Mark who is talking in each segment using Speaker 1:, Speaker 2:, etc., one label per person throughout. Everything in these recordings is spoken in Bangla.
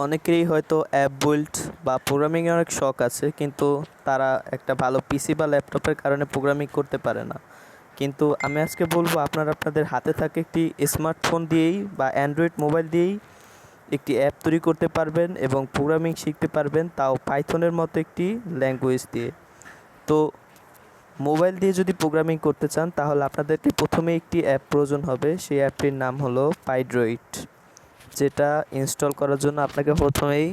Speaker 1: অনেকেরই হয়তো অ্যাপ বিল্ড বা প্রোগ্রামিংয়ের অনেক শখ আছে, কিন্তু তারা একটা ভালো পিসি বা ল্যাপটপের কারণে প্রোগ্রামিং করতে পারে না। কিন্তু আমি আজকে বলবো আপনারা আপনাদের হাতে থাকে একটি স্মার্টফোন দিয়েই বা অ্যান্ড্রয়েড মোবাইল দিয়েই একটি অ্যাপ তৈরি করতে পারবেন এবং প্রোগ্রামিং শিখতে পারবেন, তাও পাইথনের মতো একটি ল্যাঙ্গুয়েজ দিয়ে। তো মোবাইল দিয়ে যদি প্রোগ্রামিং করতে চান তাহলে আপনাদেরকে প্রথমে একটি অ্যাপ প্রয়োজন হবে। সেই অ্যাপটির নাম হলো পাইড্রয়েড, যেটা ইনস্টল করার জন্য আপনাকে প্রথমেই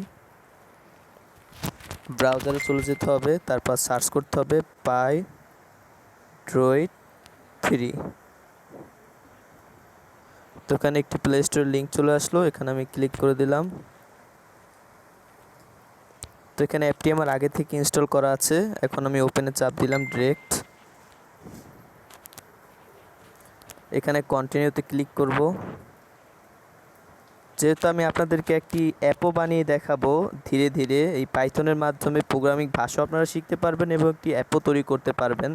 Speaker 1: ব্রাউজারে চলে যেতে হবে, তারপর সার্চ করতে হবে পাইড্রয়েড 3। তো এখানে একটি প্লে স্টোর লিঙ্ক চলে আসলো, এখানে আমি ক্লিক করে দিলাম। তো এখানে অ্যাপটি আমার আগে থেকে ইনস্টল করা আছে, এখন আমি ওপেনে চাপ দিলাম ডিরেক্ট। এখানে কন্টিনিউতে ক্লিক করব। যেহেতু আমি আপনাদেরকে একটি অ্যাপও বানিয়ে দেখাবো ধীরে ধীরে, এই পাইথনের মাধ্যমে প্রোগ্রামিং ভাষা আপনারা শিখতে পারবেন এবং একটি অ্যাপও তৈরি করতে পারবেন।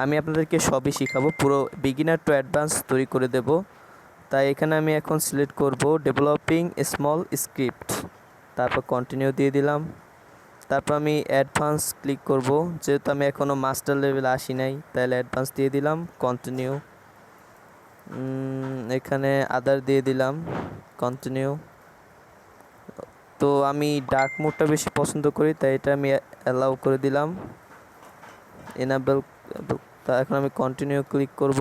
Speaker 1: আমি আপনাদেরকে সবই শিখাবো, পুরো বিগিনার টু অ্যাডভান্স তৈরি করে দেব। তাই এখানে আমি এখন সিলেক্ট করব ডেভেলপিং স্মল স্ক্রিপ্ট, তারপর কন্টিনিউ দিয়ে দিলাম। তারপর আমি অ্যাডভান্স ক্লিক করব, যেহেতু আমি এখনও মাস্টার লেভেল আসি নাই, তাহলে অ্যাডভান্স দিয়ে দিলাম, কন্টিনিউ। এখানে আদার দিয়ে দিলাম, কন্টিনিউ। তো আমি ডার্ক মোডটা বেশি পছন্দ করি, তাই এটা আমি অ্যালাউ করে দিলাম, এনাবেল। তা এখন আমি কন্টিনিউ ক্লিক করব।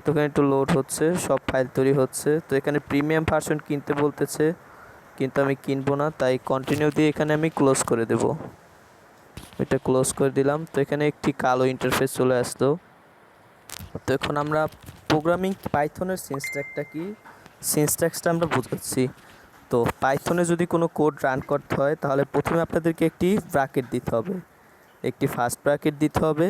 Speaker 1: তো এখানে একটু লোড হচ্ছে, সব ফাইল তৈরি হচ্ছে। তো এখানে প্রিমিয়াম ভার্সন কিনতে বলতেছে, কিন্তু আমি কিনবো না, তাই কন্টিনিউ দিয়ে এখানে আমি ক্লোজ করে দেব। এটা ক্লোজ করে দিলাম। তো এখানে একটি কালো ইন্টারফেস চলে আসতো। তো এখন আমরা প্রোগ্রামিং পাইথনের সিনট্যাক্সটা কি, সিনট্যাক্সটা আমরা বুঝাচ্ছি। তো পাইথনে যদি কোনো কোড রান করতে হয় তাহলে প্রথমে আপনাদেরকে একটি ব্র্যাকেট দিতে হবে, একটি ফার্স্ট ব্র্যাকেট দিতে হবে।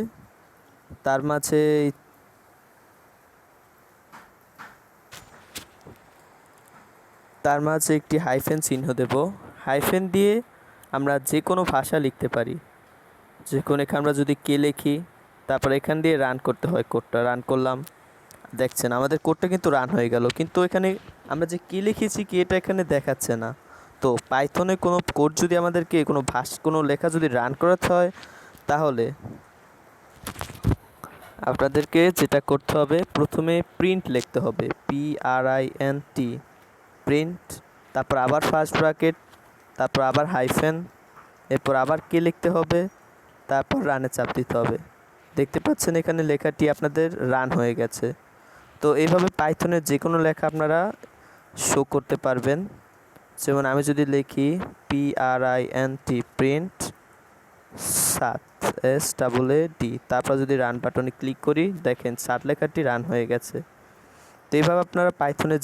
Speaker 1: তার মাঝে একটি হাইফেন চিহ্ন দেব। হাইফেন দিয়ে আমরা যে কোনো ভাষা লিখতে পারি, যে কোনো এখানে আমরা যদি কে লিখি, তারপর এখান দিয়ে রান করতে হয়, কোডটা রান করলাম। দেখছেন আমাদের কোডটা কিন্তু রান হয়ে গেল, কিন্তু এখানে আমরা যে কী লিখেছি কি এটা এখানে দেখাচ্ছে না। তো পাইথনে কোনো কোড যদি আমাদেরকে কোনো লেখা যদি রান করাতে হয়, তাহলে আপনাদেরকে যেটা করতে হবে, প্রথমে প্রিন্ট লিখতে হবে, PRINT, প্রিন্ট। তারপর আবার ফার্স্ট ব্র্যাকেট, তারপর আবার হাইফেন, এরপর আবার কে লিখতে হবে, তারপর রানে চাপ দিতে হবে। দেখতে পাচ্ছেন এখানে লেখাটি আপনাদের রান হয়ে গেছে। তো এইভাবে পাইথনের যে কোনো লেখা আপনারা শো করতে পারবেন। যেমন আমি যদি লিখি PRINT, প্রিন্ট 7, SAAD, তারপর যদি রান বাটনে ক্লিক করি, দেখেন 7 লেখাটি রান হয়ে গেছে। তো এইভাবে আপনারা পাইথনের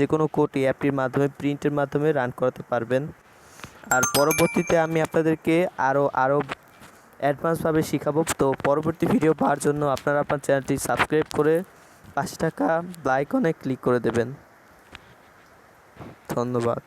Speaker 1: যে কোনো কোড এই অ্যাপটির মাধ্যমে প্রিন্টের মাধ্যমে রান করাতে পারবেন। আর পরবর্তীতে আমি আপনাদেরকে আরও অ্যাডভান্সভাবে শিখাবো। তো পরবর্তী ভিডিও পাওয়ার জন্য আপনারা আপনার চ্যানেলটি সাবস্ক্রাইব করে পাশে থাকা বেল আইকনে ক্লিক করে দেবেন। ধন্যবাদ।